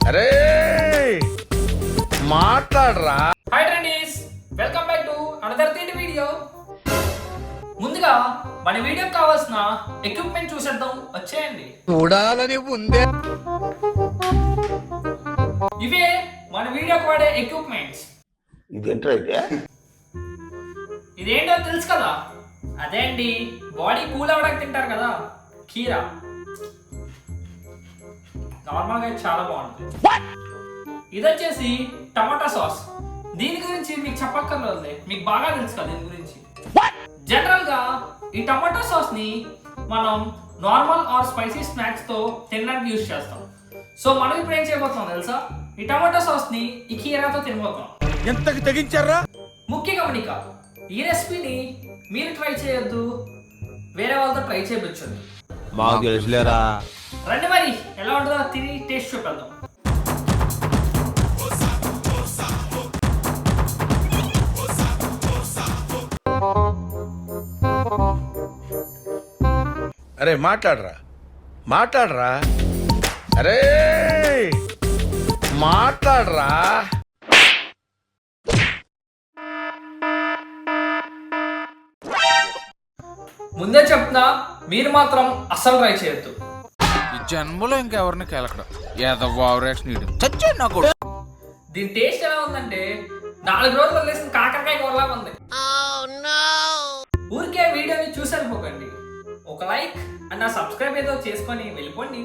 అరే మాట్లాడరా. Hi friends, welcome back to another video. ముందుగా మన వీడియోకి కావాల్సిన ఎక్విప్మెంట్ చూసేద్దాం, వచ్చేయండి. చూడాలని ఉందే. ఇవే మన వీడియోకి వాడే ఎక్విప్మెంట్స్. ఇదేంటో తెలుసు కదా, అదే అండి బాడీ కూల్ అవ్వడానికి తింటారు కదా కీరా. నార్మల్ గా చాలా బాగుంటుంది. ఇది వచ్చేసి టమాటా సాస్. దీని గురించి మీకు చెప్పక్కర్లేదు, మీకు బాగా తెలుసు కదా దీని గురించి. జనరల్ గా ఈ టమాటా సాస్ ని మనం నార్మల్ ఆర్ స్పైసీ స్నాక్స్ తో తినడానికి యూజ్ చేస్తాం. సో మనం ఇప్పుడు ఏం చేయబోతున్నాం తెలుసా, ఈ టమాటా సాస్ ని ఈ కీరాతో తినబోతున్నాం. ఎంతకి తెగించారా? ముఖ్య గమనిక, ఈ రెసిపీని మీరు ట్రై చేయొద్దు, వేరే వాళ్ళతో ట్రై చేయవచ్చు. మాకు తెలుసులేరా. రండి మరి ఎలా ఉంటుందో తిని టేస్ట్ చూపిద్దాం. అరే మాట్లాడరా, మాట్లాడరా. అరే మాట్లాడరా. ముందే చెప్తున్నా, మీరు మాత్రం అస్సలు ట్రై చేయొద్దు. ఈ జన్మలో ఇంకెవరిని కెలకడం ఏదో ఓవరాక్షన్ ఇడు చచ్చే నాకు. దీని టేస్ట్ ఎలా ఉందంటే 4 రోజులు వదిలేసిన కాకరకాయ కూరలా ఉంది. ఊరికే వీడియోని చూసి వెళ్ళిపోకండి. ఒక లైక్ అన్న సబ్స్క్రైబ్ ఏదో చేసుకొని వెళ్ళిపోండి.